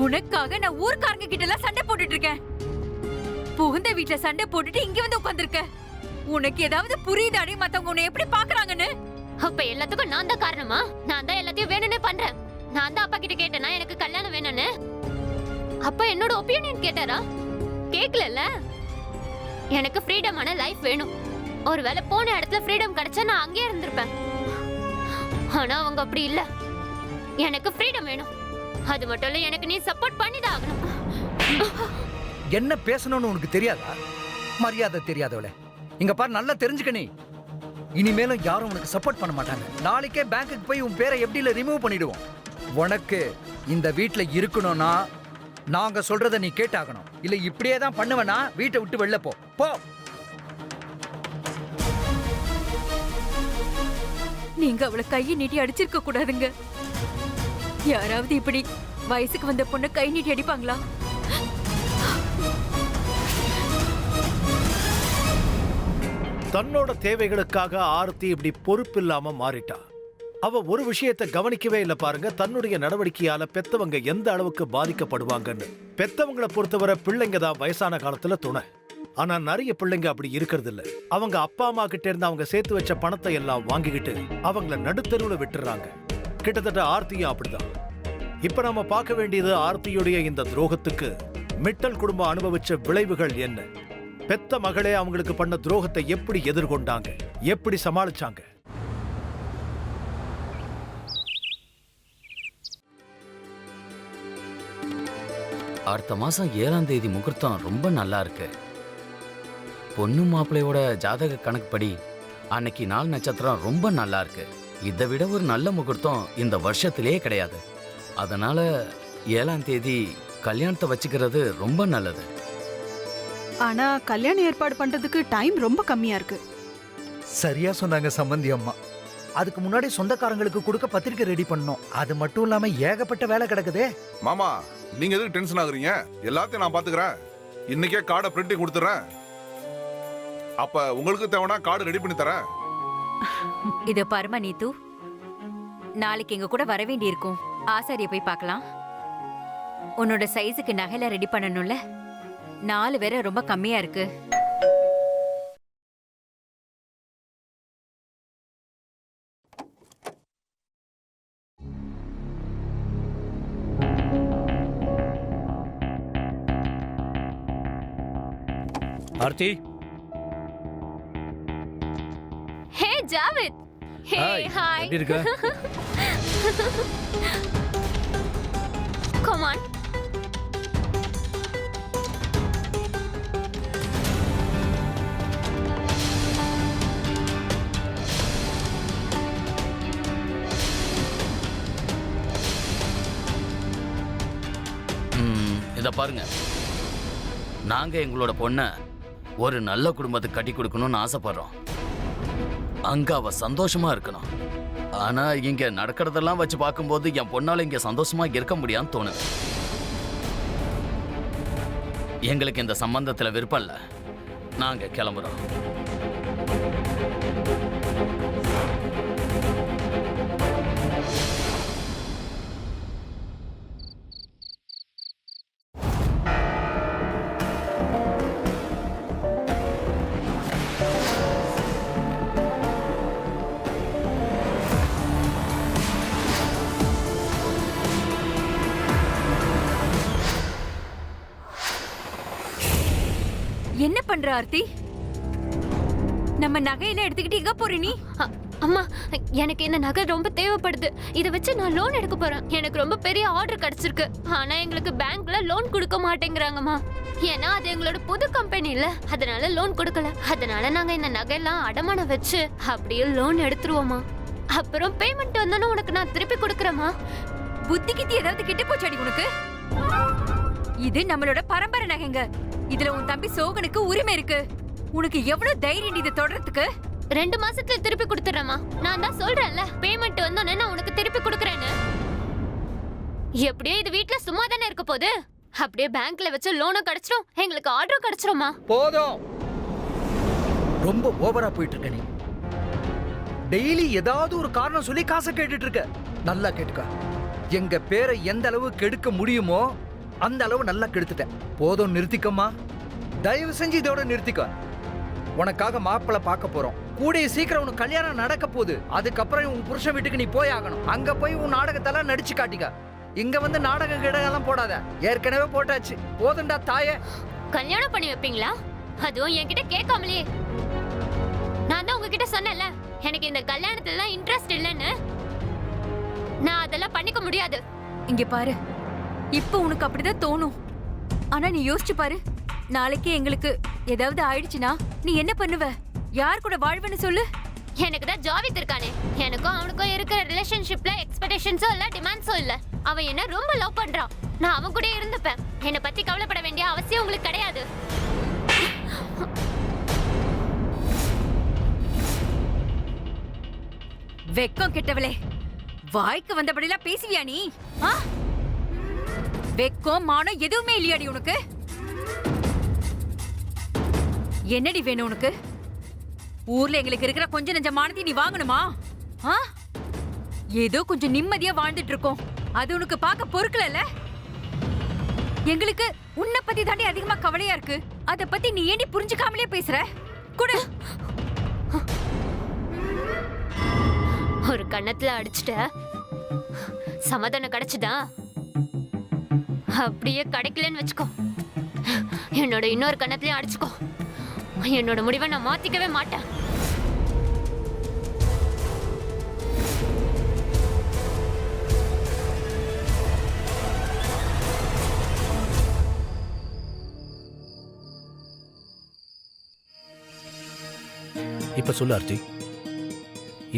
உனக்காக நான் ஊர்க்காரங்க கிட்ட எல்லாம் சண்டை போட்டுட்டு இருக்கேன். புகுந்த வீட்டுல சண்டை போட்டுட்டு இங்க வந்து உட்கார்ந்திருக்க. உனக்கு ஏதாவது புரியுதாடி மத்தவங்க உன்னை எப்படி பாக்குறாங்கன்னு? அப்ப எல்லாத்துக்கும் நான் தான் காரணமா? நான் தான் எல்லாத்தையும் வேணும்னே பண்றேன். நான் தான் அப்பா கிட்ட கேட்டேனா எனக்கு கல்யாணம் வேணும்னு? அப்பா என்னோட ஒப்பீனியன் கேட்டாரா? கேக்கலல்ல. எனக்கு ஃப்ரீடமான லைஃப் வேணும். ஒருவேளை போன இடத்துல ஃப்ரீடம் கிடைச்சா நான் அங்கேயே இருந்திருப்பேன். ஆனா அவங்க அப்படி இல்ல. எனக்கு ஃப்ரீடம் வேணும். அது மட்டும் இல்ல, எனக்கு நீ சப்போர்ட் பண்ணிதான் ஆகணும். என்ன பேசணும்னு உனக்கு தெரியாதா? மரியாதை தெரியாதவளே, இங்க பாரு, நல்லா தெரிஞ்சுக்க. நீ இனிமேலும் யாரும் உனக்கு சப்போர்ட் பண்ண மாட்டாங்க. நாளைக்கே பேங்க்குக்கு போய் உன் பேரை எப்படில ரிமூவ் பண்ணிடுவோம். உனக்கு இந்த வீட்டுல இருக்கணும்னா நாங்க சொல்றத நீ கேட்டாகணும். இல்ல இப்படியே தான் பண்ணுவேனா வீட்டை விட்டு வெளில போ போ. நீங்க அவளை கையை நீட்டி அடிச்சிருக்க கூடாதுங்க. யாராவது இப்படி வயசுக்கு வந்த பொண்ணு கை நீட்டி அடிப்பாங்களா? தன்னோட தேவைகளுக்காக ஆர்த்தி இப்படி பொறுப்பில்லாம மாறிட்டா. அவ ஒரு விஷயத்தை கவனிக்கவே இல்ல பாருங்க, தன்னுடைய நடவடிக்கையால பெத்தவங்க எந்த அளவுக்கு பாதிக்கப்படுவாங்கன்னு. பெத்தவங்களை பொறுத்தவரை பிள்ளைங்க தான் வயசான காலத்துல துணை. ஆனா நிறைய பிள்ளைங்க அப்படி இருக்கிறது இல்ல. அவங்க அப்பா அம்மா கிட்ட இருந்து அவங்க சேர்த்து வச்ச பணத்தை எல்லாம் வாங்கிக்கிட்டு அவங்கள நடுத்தெருவுல விட்டுறாங்க. கிட்டத்தட்ட ஆர்த்தியும் அப்படிதான். இப்ப நம்ம பார்க்க வேண்டியது ஆர்த்தியுடைய இந்த துரோகத்துக்கு மிட்டல் குடும்பம் அனுபவிச்ச விளைவுகள் என்ன. பெத்த மகளே அவங்களுக்கு பண்ண துரோகத்தை எப்படி எதிர்கொண்டாங்க, எப்படி சமாளிச்சாங்க. அடுத்த மாசம் 7ஆம் தேதி முகூர்த்தம் ரொம்ப நல்லா இருக்கு. பொண்ணு மாப்பிள்ளையோட ஜாதக கணக்குப்படி அன்னைக்கு நாள் நட்சத்திரம் ரொம்ப நல்லா இருக்கு. இதை விட ஒரு நல்ல முகூர்த்தம் இந்த வருஷத்திலேயே கிடையாது. அதனால 7ஆம் தேதி கல்யாணத்தை வச்சுக்கிறது ரொம்ப நல்லது. ஆனா கல்யாணம் ஏற்பாடு பண்றதுக்கு டைம் ரொம்ப கம்மியா இருக்கு. சரியா சொன்னாங்க சம்பந்தி அம்மா. அதுக்கு முன்னாடி சொந்தக்காரங்களுக்கு கொடுக்க பத்திரிக்கை ரெடி பண்ணோம். அது மட்டும் இல்லாம ஏகப்பட்ட வேலை கிடக்குதே. மாமா, நீங்க எதுக்கு டென்ஷன் ஆகுறீங்க? எல்லாத்தையும் நான் பாத்துக்கிறேன். இன்னைக்கே கார்டை பிரிண்டிங் கொடுத்துறேன். அப்ப உங்களுக்கு தேவைன்னா கார்டு ரெடி பண்ணி தரேன். இது பரம நீத்து, நாளைக்கு எங்க கூட வர வேண்டி இருக்கும். ஆசாரிய போய் பார்க்கலாம். உன்னோட சைஸுக்கு நகையில ரெடி பண்ணணும்ல. 4 வேற ரொம்ப கம்மியா இருக்கு. Aarthi, hey Javid. Hey hi. எப்படி இருக்க? Come on. இதை பாருங்க, நாங்க எங்களோட பொண்ணை ஒரு நல்ல குடும்பத்துக்கு கட்டி கொடுக்கணும்னு ஆசைப்படுறோம். அங்க அவ சந்தோஷமா இருக்கணும். ஆனா இங்க நடக்கிறதெல்லாம் வச்சு பார்க்கும்போது என் பொண்ணால இங்க சந்தோஷமா இருக்க முடியான்னு தோணுது. எங்களுக்கு இந்த சம்பந்தத்துல விருப்பம் இல்ல. நாங்க கிளம்புறோம். என்ன பண்ற ஆர்த்தி? நம்ம நகையில எடுத்துக்கிட்டு எங்க போற நீ? அம்மா, எனக்கு இந்த நகை ரொம்ப தேவைப்படுது. இதை வச்சு நான் லோன் எடுக்க போறேன். எனக்கு ரொம்ப பெரிய ஆர்டர் கிடைச்சிருக்கு. ஆனா எங்களுக்கு பேங்க்ல லோன் கொடுக்க மாட்டேங்கிறாங்கம்மா. ஏன்னா அது எங்களோட புது கம்பெனி இல்ல, அதனால லோன் கொடுக்கல. அதனால நாங்க இந்த நகையெல்லாம் அடமானம் வச்சு அப்படியே லோன் எடுத்துருவோமா. அப்புறம் பேமெண்ட் வந்தானே உனக்கு நான் திருப்பி கொடுக்கறேம்மா. புத்தி கித்தி ஏதாவது கிட்ட போச்சாடி உனக்கு? இது நம்மளோட பரம்பரை நகைங்க. இதுல உன் தம்பி சோகனுக்கு உரிமை இருக்கு. உனக்கு எவ்வளவு தைரியம் இதை தொடர்றதுக்கு? 2 மாசத்துல திருப்பி கொடுத்துறேம்மா. நான் தான் சொல்றேன்ல, பேமெண்ட் வந்தோடனே நான் உனக்கு திருப்பி கொடுக்கறேன்னு. எப்படியோ இது வீட்ல சும்மா தானே இருக்க போகுது. அப்படியே பேங்க்ல வச்சு லோனும் கிடைச்சிரும், எங்களுக்கு ஆர்டரும் கிடைச்சிருமா. போதும், ரொம்ப ஓவரா போயிட்டு இருக்க நீ. டெய்லி ஏதாவது ஒரு காரணம் சொல்லி காசை கேட்டுட்டு இருக்க. நல்லா கேட்டுக்க, எங்க பேரை எந்த அளவு கெடுக்க முடியுமோ அந்த அளவு நல்லா கெடுத்துட்டேன். போதும், நிறுத்திக்கம்மா. தயவு செஞ்சு இதோட நிறுத்திக்க. உனக்காக மாப்பிள்ளை பார்க்க போறோம். கூடிய சீக்கிரம் உனக்கு கல்யாணம் நடக்க போகுது. அதுக்கப்புறம் உன் புருஷன் வீட்டுக்கு நீ போய் ஆகணும். அங்க போய் உன் நாடகத்தெல்லாம் நடிச்சு காட்டிக்க. இங்க வந்து நாடக கிடகெல்லாம் போடாத, ஏற்கனவே போட்டாச்சு. போதுண்டா தாயே. கல்யாணம் பண்ணி வைப்பீங்களா? அதுவும் என்கிட்ட கேட்காமலே. நான் தான் உங்ககிட்ட சொன்னேன்ல, எனக்கு இந்த கல்யாணத்துல எல்லாம் இன்ட்ரெஸ்ட் இல்லைன்னு. நான் அதெல்லாம் பண்ணிக்க முடியாது. இங்க பாரு, இப்ப உனக்கு அப்படிதான் தோணும். ஆனா நீ யோசிச்சு பாரு, நாளைக்கு எங்களுக்கு ஏதாவது ஆயிடுச்சுன்னா நீ என்ன பண்ணுவ? யார் கூட வாழ்வன்னு சொல்லு. எனக்கு தான் ஜாவித் இருக்கானே. எனக்கும் அவனுக்கும் இருக்கிற ரிலேஷன்ஷிப்ல எக்ஸ்பெக்டேஷன்ஸும் இல்ல, டிமாண்ட்ஸும் இல்ல. அவன் என்ன ரொம்ப லவ் பண்றான். நான் அவன் கூட இருந்துப்பேன். என்னை பத்தி கவலைப்பட வேண்டிய அவசியம் உங்களுக்கு கிடையாது. வெக்கம் கெட்டவளே, வாய்க்கு வந்தபடிலாம் பேசுவியா நீ? வெக்கம் மானம் எதுவுமே இல்லையாடி உனக்கு? என்னடி வேணும் உனக்கு? ஊர்ல எங்களுக்கு இருக்கிற கொஞ்ச நெஞ்ச மானத்தை நீ வாங்கணுமா? ஏதோ கொஞ்சம் நிம்மதியா வாழ்ந்துட்டு இருக்கோம், அது உனக்கு பார்க்க பொறுக்கல. எங்களுக்கு உன்னை பத்தி தாண்டி அதிகமா கவலையா இருக்கு. அத பத்தி நீ ஏண்டி புரிஞ்சுக்காமலே பேசுற? குடு. ஒரு கண்ணத்துல அடிச்சுட்ட, சமாதானம் கிடைச்சுதா? அப்படியே கிடைக்கலன்னு வச்சுக்கோ, என்னோட இன்னொரு கண்ணத்துலயும் அடிச்சுக்கோ. என்னோட முடிவை நான் மாத்திக்கவே மாட்டேன். இப்ப சொல்லு ஆர்த்தி,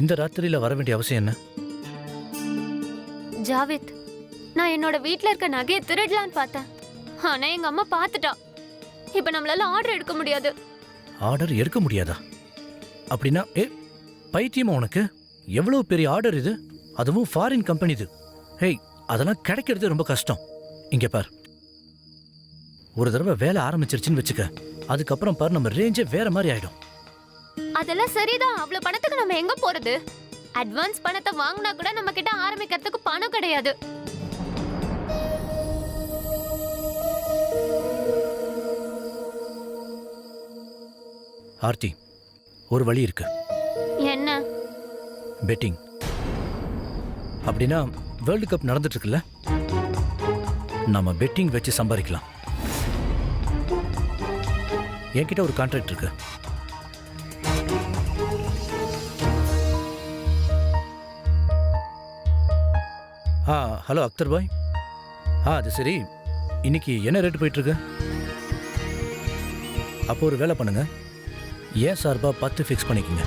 இந்த ராத்திரியில வர வேண்டிய அவசியம் என்ன? ஜாவித், நான் என்னோட வீட்ல இருக்க நகையை திருடலான்னு பார்த்தேன். ஆனா எங்க அம்மா பார்த்துட்டா. இப்ப நம்மளால ஆர்டர் எடுக்க முடியாது. ஆர்டர் எடுக்க முடியாதா? அப்படின்னா பைத்தியமா உனக்கு? எவ்வளவு பெரிய ஆர்டர் இது, அதுவும் ஃபாரின் கம்பெனி இது. ஹேய், அதெல்லாம் கிடைக்கிறது ரொம்ப கஷ்டம். இங்க பார், ஒரு தடவை வேலை ஆரம்பிச்சிருச்சுன்னு வச்சுக்க, அதுக்கப்புறம் பார் நம்ம ரேஞ்சே வேற மாதிரி ஆயிடும். அதெல்லாம் சரிதான். அவ்வளவு பணத்துக்கு நம்ம எங்க போறது? அட்வான்ஸ் பணத்தை வாங்கினா கூட நம்ம கிட்ட ஆரம்பிக்கிறதுக்கு பணம் கிடையாது. ஆர்த்தி, ஒரு வழி இருக்கு. என்ன? பெட்டிங். அப்படின்னா வேர்ல்டு கப் நடந்துட்டு இருக்குல்ல, நம்ம பெட்டிங் வச்சு சம்பாதிக்கலாம். என்கிட்ட ஒரு கான்ட்ராக்ட் இருக்கு. ஹலோ அக்தர் பாய். அது சரி, இன்னைக்கு என்ன ரேட் போயிட்டு இருக்கு? அப்போ ஒரு வேலை பண்ணுங்க, ஏன் சார்பா 10 ஃபிக்ஸ் பண்ணிக்கோங்க.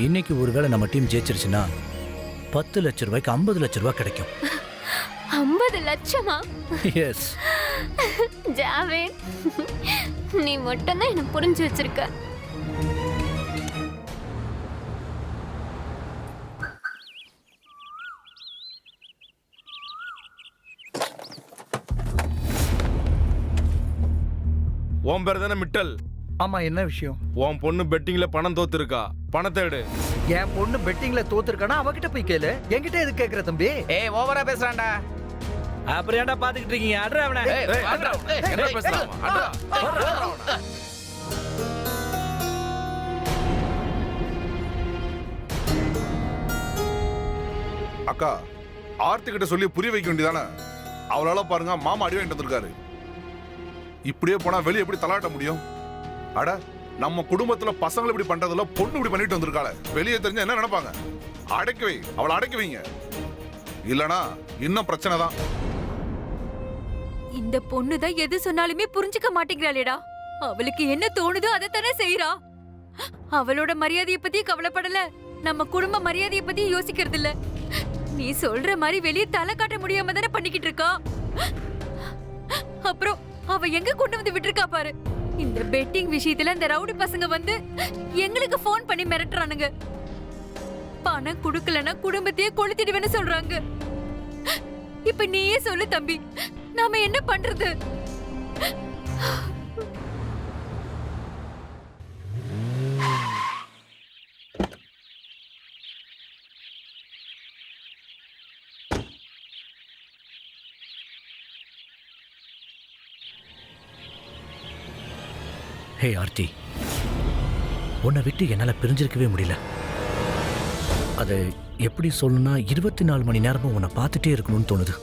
இன்னைக்கு ஒருவேளை நம்ம டீம் ஜெயிச்சிருச்சுன்னா 10 லட்சம் ரூபாய்க்கு 50 லட்சம் ரூபாய் கிடைக்கும். 50 லட்சமா? எஸ். ஜாவேத், நீ மட்டும்தான் என்ன புரிஞ்சு வச்சிருக்க. உன் பேர் தானே மிட்டல்? ஆமா, என்ன விஷயம்? உன் பொண்ணு பெட்டிங்ல பணம் தோத்துருக்கா, பணத்தை எடு. என் பொண்ணு பெட்டிங்ல தோத்துருக்கானா அவகிட்ட போய் கேளு. என்கிட்ட எது கேக்குற தம்பி? ஏய், ஓவரா பேசுறான்டா. அப்புறம் ஏன்டா பாத்துக்கிட்டு இருக்கீங்க? அட்ரா அவனை. என்ன பேசுறான்? அக்கா, ஆர்த்தி கிட்ட சொல்லி புரிய வைக்க வேண்டியதானே? அவளால பாருங்க மாமா அடி வாங்கிட்டு வந்திருக்காரு. இப்படியே போனா வெளியே எப்படி தலாட்ட முடியும்? அட, நம்ம குடும்பத்துல பசங்களை இப்படி பண்றதுல பொண்ணு இப்படி பண்ணிட்டு வந்திருக்காளே, வெளியே தெரிஞ்சா என்ன நினைப்பாங்க? அடக்கி வை, அவளை அடக்கி வைங்க, இல்லனா இன்னும் பிரச்சனை தான். இந்த பொண்ணு தான் எது சொன்னாலுமே புரிஞ்சுக்க மாட்டேங்கிறாளேடா. அவளுக்கு என்ன தோணுதோ அதை தானே செய்யறா. அவளோட மரியாதைய பத்தி கவலைப்படல, நம்ம குடும்ப மரியாதைய பத்தி யோசிக்கிறது இல்ல. நீ சொல்ற மாதிரி வெளியே தலை காட்ட முடியாம தானே பண்ணிக்கிட்டு இருக்கா. அப்புறம் அவ எங்க கொண்டு வந்து விட்டுருக்கா பாரு. இந்த பெட்டிங் விஷயத்துல இந்த ரவுடி பசங்க வந்து எங்களுக்கு போன் பண்ணி மிரட்டுறானுங்க. பணம் குடுக்கலன்னா குடும்பத்தையே கொளுத்திடுவேன்னு சொல்றாங்க. இப்ப நீயே சொல்லு தம்பி, நாம என்ன பண்றது? ஹே ஆர்த்தி, உன்னை விட்டு என்னால் பிரிஞ்சிருக்கவே முடியல. அதை எப்படி சொல்லணும்னா 24 மணி நேரமும் உன்னை பார்த்துட்டே இருக்கணும்னு தோணுது.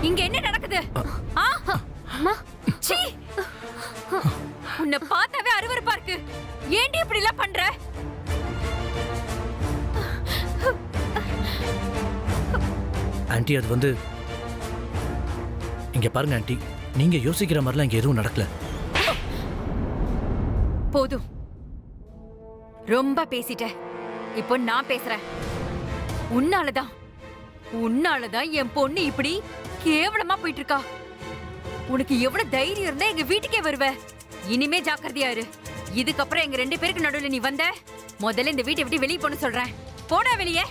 இங்க என்ன நடக்குது? சீ! உன்னை பார்த்தாவே அருவருப்பா இருக்கு. ஏன்டி இப்படி எல்லாம் பண்ற? ஆன்ட்டி, அது வந்து இங்க பாருங்க ஆன்ட்டி, நீங்க யோசிக்கிற மாதிரிலாம் இங்க எதுவும் நடக்கல. போதும், ரொம்ப பேசிட்ட. இப்போ நான் பேசுறேன். உன்னாலதான் என் பொண்ணு இப்படி கேவலமா போயிட்டு இருக்கா. உனக்கு எவ்வளவு தைரியம் இருந்தா எங்க வீட்டுக்கே வருவ? இனிமே ஜாக்கிரதையா இரு. இதுக்கப்புறம் எங்க 2 பேருக்கு நடுவில் நீ வந்த, முதல்ல இந்த வீட்டை விட்டு வெளியே போன்னு சொல்றேன். போடா வெளியே.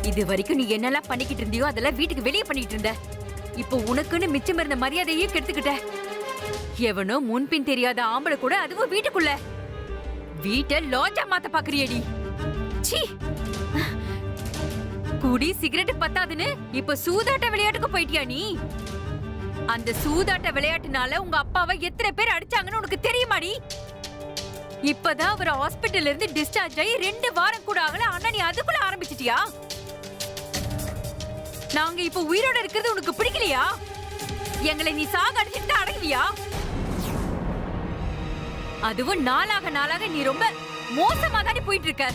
இது வரைக்கும் நீ என்னெல்லாம் பண்ணிக்கிட்டு இருந்தியோ அதெல்லாம் வீட்டுக்கு வெளியே பண்ணிட்டு இருந்த. இப்போ உனக்குன்னு மிச்சம் இருந்த மரியாதையே கெடுத்துக்கிட்ட. எவனோ முன்பின் தெரியாத ஆம்பளை கூட, அதுவும் வீட்டுக்குள்ள. வீட்டை லாட்ஜா மாத்த பாக்குறியடி. சீ! குடி சிகரெட் பத்தாதுன்னு இப்ப சூதாட்ட விளையாட்டுக்கு போயிட்டியா நீ? அந்த சூதாட்ட விளையாட்டுனால உங்க அப்பாவை எத்தனை பேர் அடிச்சாங்கன்னு உனக்கு தெரியுமாடி? இப்பதான் அவர் ஹாஸ்பிட்டல்ல இருந்து டிஸ்சார்ஜ் ஆகி 2 வாரம் கூட ஆகல, ஆனா நீ அதுக்குள்ள ஆரம்பிச்சிட்டியா? நாங்க இப்ப உயிரோட இருக்கிறது உனக்கு பிடிக்கலையா? எங்களை நீ சாக அடிச்சுட்டு அடங்குவியா? அதுவும் நாளாக நீ ரொம்ப மோசமா தாண்டி போயிட்டு இருக்க.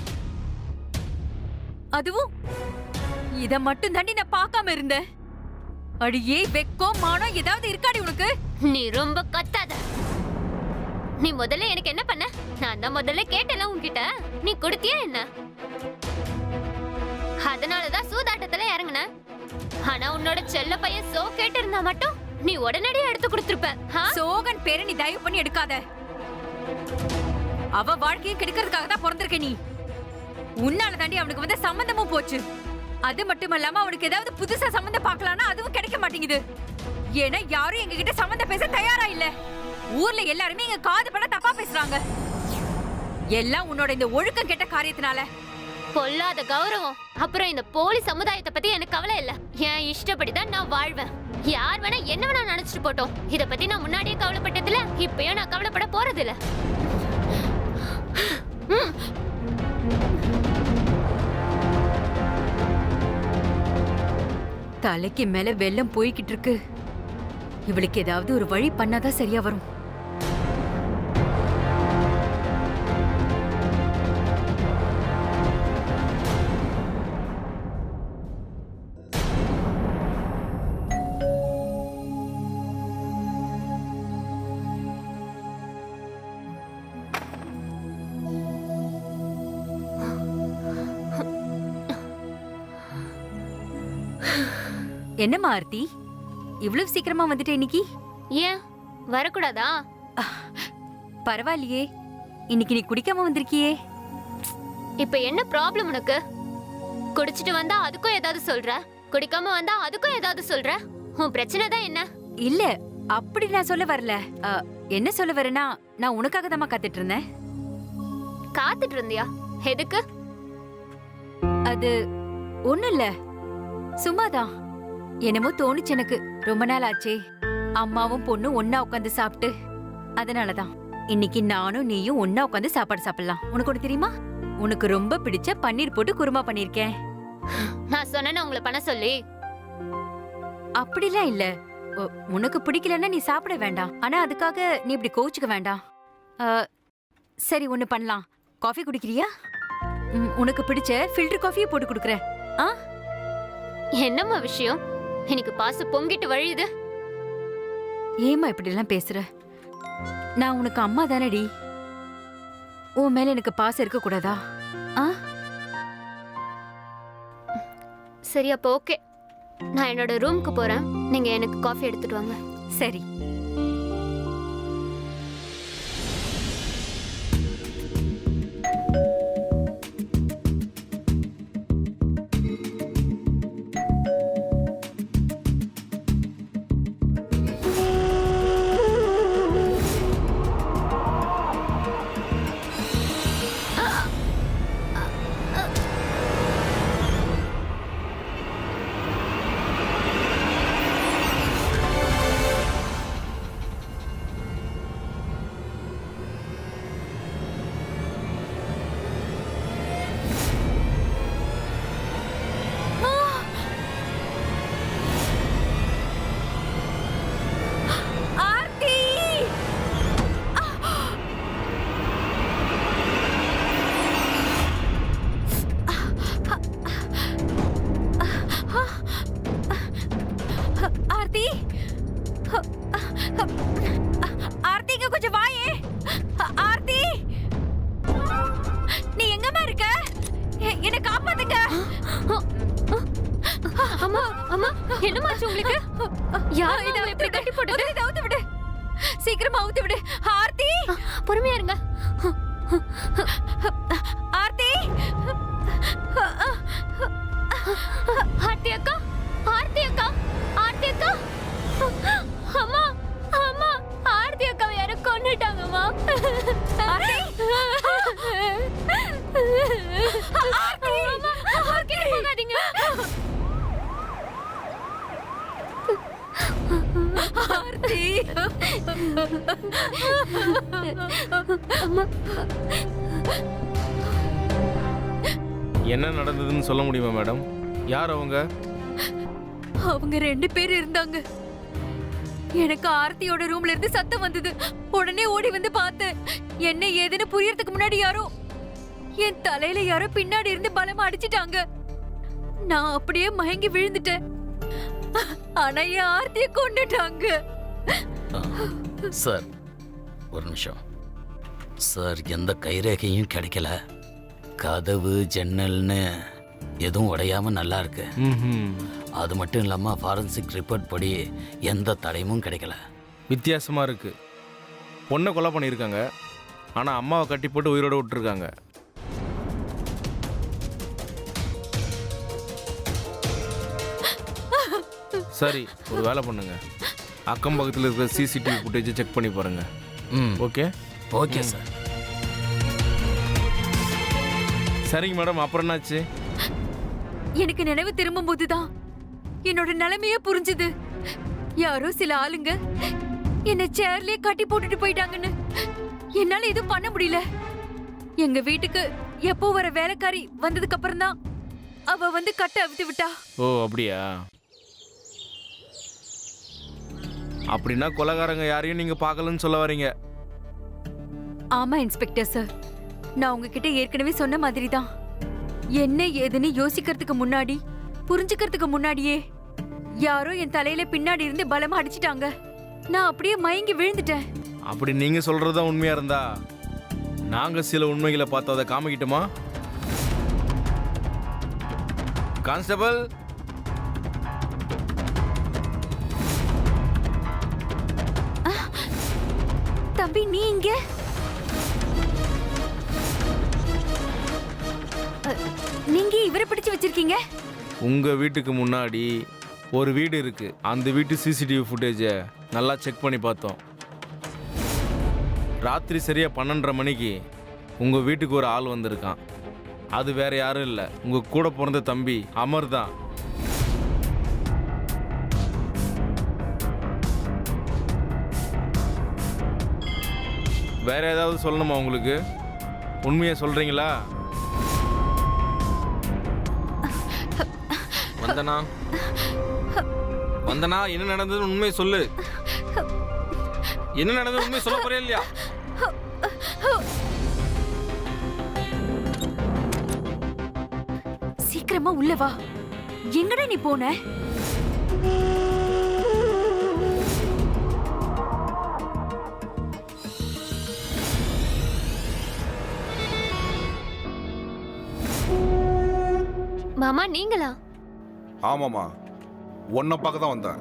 அதுவும் இத மட்டும் தாண்டி நான் பார்க்காம இருந்தேன். அடியே, வெக்கம் மானம் ஏதாவது இருக்காடி உனக்கு? நீ ரொம்ப கத்தாத. நீ முதல்ல எனக்கு என்ன பண்ண? நான் தான் முதல்ல கேட்டல உன்கிட்ட. நீ கொடுத்தியா என்ன? அதனாலதான் சூதாட்டத்துல இறங்குன. ஆனா உன்னோட செல்ல பையன் சோ கேட்டு இருந்தா மட்டும் நீ உடனடியே எடுத்து கொடுத்திருப்ப. சோகன் பேரை நீ தயவு பண்ணி எடுக்காத. அவ வாழ்க்கையை கெடுக்கிறதுக்காக தான் பிறந்திருக்க நீ. உன்னால தாண்டி அவனுக்கு வந்து சம்பந்தமும் போச்சு. அது மட்டும் இல்லாம அவனுக்கு ஏதாவது புதுசா சம்பந்தம் பார்க்கலாம்னா அதுவும் கிடைக்க மாட்டேங்குது. ஏன்னா யாரும் எங்க கிட்ட சம்பந்தம் பேச தயாரா இல்ல. ஊர்ல எல்லாருமே எங்க காது பட தப்பா பேசுறாங்க. எல்லாம் உன்னோட இந்த ஒழுக்கம் கெட்ட காரியத்தினால. பொல்லாத கௌரவம். அப்புறம் இந்த போலி சமுதாயத்தை பத்தி எனக்கு கவலை இல்ல. என் இஷ்டப்படிதான் நான் வாழ்வேன். யார் வேணா என்ன வேணா நினைச்சிட்டு போட்டோம். இத பத்தி நான் முன்னாடியே கவலைப்பட்டதில்ல, இப்பயும் நான் கவலைப்பட போறதில்ல. தலைக்கு மேல வெள்ளம் போய்கிட்டு இருக்கு. இவளுக்கு ஏதாவது ஒரு வழி பண்ணாதான் சரியா வரும். என்னம்மா ஆர்த்தி, இவ்வளவு சீக்கிரமா வந்துட்ட இன்னைக்கு? ஏன் வரக்கூடாதா? பரவாயில்லையே, இன்னைக்கு நீ குடிக்காம வந்திருக்கியே. இப்ப என்ன ப்ராப்ளம் உனக்கு? குடிச்சிட்டு வந்தா அதுக்கும் ஏதாவது சொல்ற, குடிக்காம வந்தா அதுக்கும் ஏதாவது சொல்ற. உன் பிரச்சனை தான் என்ன? இல்ல, அப்படி நான் சொல்ல வரல. என்ன சொல்ல வரேன்னா நான் உனக்காக தான் காத்துட்டு இருந்தேன். காத்துட்டு இருந்தியா? எதுக்கு? அது ஒண்ணும் இல்ல, சும்மாதான். என்னமோ தோணுச்சு எனக்கு. ரொம்ப நாள் ஆச்சே அம்மாவும் பொண்ணும் ஒன்னா உட்காந்து சாப்பிட்டு. அதனாலதான் இன்னைக்கு நானும் நீயும் ஒன்னா உட்காந்து சாப்பாடு சாப்பிடலாம். உனக்கு ஒண்ணு தெரியுமா? உனக்கு ரொம்ப பிடிச்ச பன்னீர் போட்டு குருமா பண்ணிருக்கேன். நான் சொன்னேன்னு உங்களை பண்ண சொல்லி. அப்படிலாம் இல்ல. உனக்கு பிடிக்கலன்னா நீ சாப்பிட வேண்டாம். ஆனா அதுக்காக நீ இப்படி கோச்சுக்க வேண்டாம். சரி, ஒண்ணு பண்ணலாம். காஃபி குடிக்கிறியா? உனக்கு பிடிச்ச ஃபில்டர் காஃபியே போட்டு கொடுக்குறேன். என்னம்மா விஷயம்? எனக்கு பாச பொங்கிட்டு வழியுது. ஏமா இப்படி எல்லாம் பேசுற? நான் உனக்கு அம்மா தானடி. உன் மேல எனக்கு பாசம் இருக்க கூடாதா? சரி, அப்போ ஓகே. நான் என்னோட ரூமுக்கு போறேன். நீங்க எனக்கு காஃபி எடுத்துட்டு வாங்க. சரி. ஆர்த்திக்கு கொஞ்சம் வாயே. ஆர்த்தி, நீ எங்கம்மா இருக்க? என்ன காப்பாத்துங்க. அம்மா, அம்மா, என்னமாச்சு உங்களுக்கு? யார் இதை இப்படி கட்டி போட்டது? இதை அவுத்து விடு, சீக்கிரமா அவுத்து விடு. ஆர்த்தி, பொறுமையா இருங்க. ஆர்த்தி. ஆர்த்தி அக்கா, ஆர்த்தி அக்கா, ஆர்த்தி அக்கா. அம்மா, அம்மா, ஆர்த்தி அக்காவை யாரோ கொன்னுட்டாங்கம்மா. போகாதீங்க. ஆர்த்தி. என்ன நடந்ததுன்னு சொல்ல முடியுமா மேடம்? யார் அவங்க? அவங்க 2 பேர் இருந்தாங்க. எனக்கு ஆர்த்தியோட ரூம்ல இருந்து சத்தம் வந்தது. உடனே ஓடி வந்து பார்த்தேன். என்ன ஏதுன்னு புரியறதுக்கு முன்னாடி யாரோ என் தலையில யாரோ பின்னாடி இருந்து பலமா அடிச்சிட்டாங்க. நான் அப்படியே மயங்கி விழுந்துட்டேன். ஆனா என் ஆர்த்தியை கொண்டுட்டாங்க. சார், ஒரு நிமிஷம் சார். எந்த கைரேகையும் கிடைக்கல. கதவு ஜன்னல்னு எதுவும் உடையாம நல்லா இருக்கு. அது மட்டும் இல்லாமல் ஃபாரன்சிக் ரிப்போர்ட் படி எந்த தடயமும் கிடைக்கல. வித்தியாசமாக இருக்கு. பொண்ணை கொலை பண்ணியிருக்காங்க, ஆனால் அம்மாவை கட்டி போட்டு உயிரோட விட்டுருக்காங்க. சரி, ஒரு வேலை பண்ணுங்க. அக்கம் பக்கத்தில் இருக்கிற சிசிடிவி ஃபுட்டேஜை செக் பண்ணி பாருங்க. Okay okay sir. சரிங்க மேடம், அப்புறம் என்னாச்சு? எனக்கு நினைவு திரும்பும் போதுதான் என்னோட நிலைமையே புரிஞ்சுது. யாரோ சில ஆளுங்க என்ன சேர்லயே கட்டி போட்டுட்டு போயிட்டாங்கன்னு. என்னால எதுவும் பண்ண முடியல. எங்க வீட்டுக்கு எப்போ வர வேலைக்காரி வந்ததுக்கு அப்புறம் தான் அவ வந்து கட்ட அவித்து விட்டா. ஓ, அப்படியா? அப்படின்னா கொலைகாரங்க யாரையும் நீங்க பார்க்கலன்னு சொல்ல வரீங்க? ஆமா இன்ஸ்பெக்டர் சார், நான் உங்ககிட்ட ஏற்கனவே சொன்ன மாதிரி தான். என்ன ஏதுன்னு யோசிக்கிறதுக்கு முன்னாடி, புரிஞ்சுக்கிறதுக்கு முன்னாடியே யாரோ என் தலையில பின்னாடி இருந்து பலமா அடிச்சிட்டாங்க. நான் அப்படியே மயங்கி விழுந்துட்டேன். அப்படி நீங்க சொல்றதா உண்மையா இருந்தா நாங்க சில உண்மைகளை பார்த்து அதை காமிக்கிட்டோமா? கான்ஸ்டபிள், தம்பி நீ இங்க? நீங்க இவரை பிடிச்சு வச்சிருக்கீங்க? உங்க வீட்டுக்கு முன்னாடி ஒரு வீடு இருக்கு. அந்த வீட்டு சிசிடிவி ஃபுட்டேஜை நல்லா செக் பண்ணி பார்த்தோம். ராத்திரி சரியா 12:30 மணிக்கு உங்க வீட்டுக்கு ஒரு ஆள் வந்திருக்கான். அது வேற யாரும் இல்லை, உங்க கூட பிறந்த தம்பி அமர் தான். வேற ஏதாவது சொல்லணுமா உங்களுக்கு? உண்மையை சொல்றீங்களா? வந்தனா வந்தனா, என்ன நடந்தது உண்மையை சொல்லு. என்ன நடந்தது உண்மையை சொல்ல போறே இல்லையா? சீக்கிரமா உள்ள வா. எங்கடா நீ போன? மாமா நீங்களா? ஆமாம்மா, உன்னை பார்க்க தான் வந்தேன்.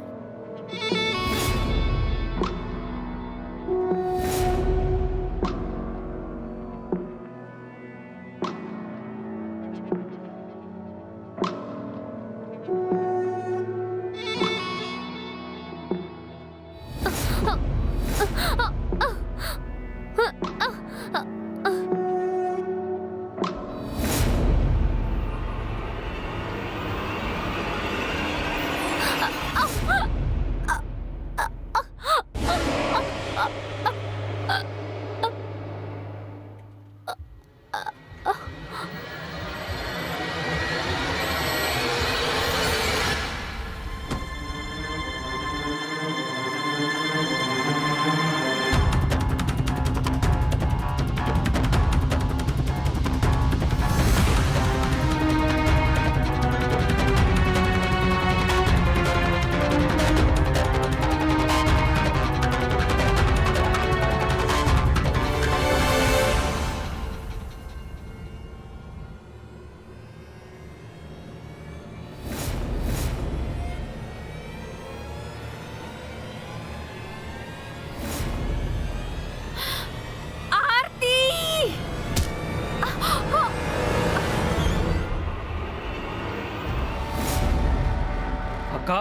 அக்கா,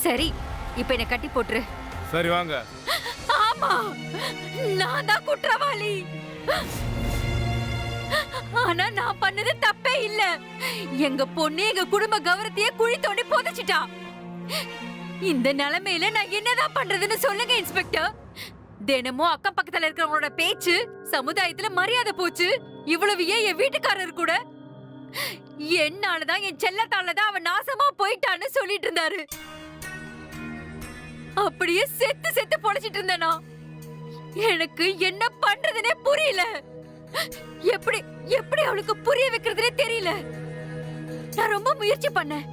சரி, இப்ப என்ன கட்டி போட்டுரு. சரி வாங்க. ஆமா, நான் தான் குற்றவாளி. ஆனா நான் பண்ணது தப்பே இல்ல. எங்க பொண்ணு எங்க குடும்ப கௌரவத்தையே குழி தோண்டி புதைச்சிட்டா. இந்த நிலைமையில நான் என்னதான் பண்றதுன்னு சொல்லுங்க இன்ஸ்பெக்டர். தினமும் அக்கம் பக்கத்துல இருக்கிறவங்களோட பேச்சு, சமுதாயத்துல மரியாதை போச்சு. இவ்வளவு ஏன் என் வீட்டுக்காரர் கூட என்னாலதான், என் செல்லத்தாலதான் அவன் நாசமா போயிட்டான்னு சொல்லிட்டு இருந்தாரு. அப்படியே செத்து செத்து பொழைச்சிட்டு இருந்தேனா? எனக்கு என்ன பண்றதுனே புரியல. எப்படி எப்படி அவளுக்கு புரிய வைக்கிறதுனே தெரியல. நான் ரொம்ப முயற்சி பண்ணேன்,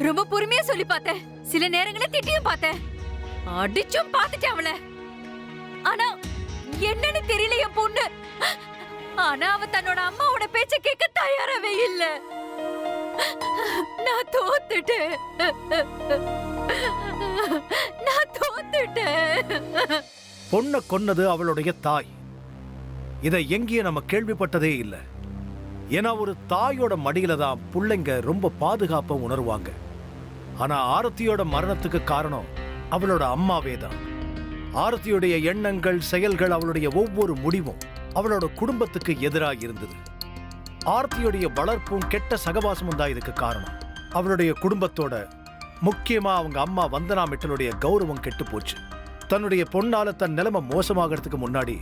ரொம்ப பொறுமையா சொல்லி பார்த்தேன், சில நேரங்களில் திட்டியும் பார்த்தேன், அடிச்சும் பார்த்துட்டேன் அவளை. ஆனா என்னன்னு தெரியல என் பொண்ணு. ஆனா அவ தன்னோட அம்மாவோட பேச்ச கேட்க தயாராவே இல்ல. நான் தோத்துட்டேன், நான் தோத்துட்டேன். பொண்ணை கொன்னது அவளுடைய தாய். இதை எங்கேயும் நம்ம கேள்விப்பட்டதே இல்லை. ஏன்னா ஒரு தாயோட மடியில தான் பிள்ளைங்க ரொம்ப பாதுகாப்பா உணர்வாங்க. ஆனா ஆரத்தியோட மரணத்துக்கு காரணம் அவளோட அம்மாவே தான். ஆரத்தியுடைய எண்ணங்கள், செயல்கள், அவளுடைய ஒவ்வொரு முடிவும் அவளோட குடும்பத்துக்கு எதிராக இருந்தது. ஆரத்தியுடைய வளர்ப்பும் கெட்ட சகவாசமும் தான் இதுக்கு காரணம். அவளுடைய குடும்பத்தோட, முக்கியமா அவங்க அம்மா வந்தனா மிட்டலுடைய கௌரவம் கெட்டு போச்சு. தன்னுடைய பொண்ணால தன் நிலைமை மோசமாகிறதுக்கு முன்னாடி,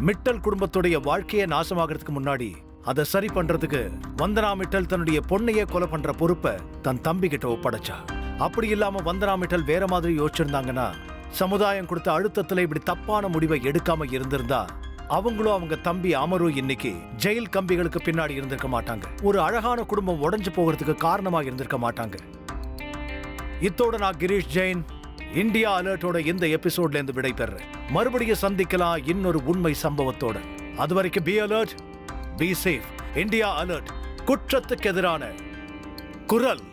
மிட்டல் குடும்பத்துடைய வாழ்க்கையை நாசமாகிறதுக்கு முன்னாடி, அதை சரி பண்றதுக்கு வந்தனா மிட்டல் தன்னுடைய பொண்ணையே கொலை பண்ற பொறுப்பை தன் தம்பி கிட்ட ஒப்படைச்சா. அப்படி இல்லாம வந்தனா மிட்டல் வேற மாதிரி யோசிச்சிருந்தாங்கன்னா, சமுதாயம் கொடுத்த அழுத்தத்துல இப்படி தப்பான முடிவை எடுக்காம இருந்திருந்தா, அவங்களும் அவங்க தம்பி அமரும் இன்னைக்கு ஜெயில் கம்பிகளுக்கு பின்னாடி இருந்திருக்க மாட்டாங்க. ஒரு அழகான குடும்பம் உடைஞ்சு போகிறதுக்கு காரணமாக இருந்திருக்க மாட்டாங்க. இத்தோட நான் கிரீஷ் ஜெயின் இந்தியா அலர்ட்டோட இந்த எபிசோட்ல இருந்து விடை பெறேன். மறுபடியும் சந்திக்கலாம் இன்னொரு உண்மை சம்பவத்தோட. அது வரைக்கும் be alert, be safe. India alert, குற்றத்துக்கு எதிரான குரல்.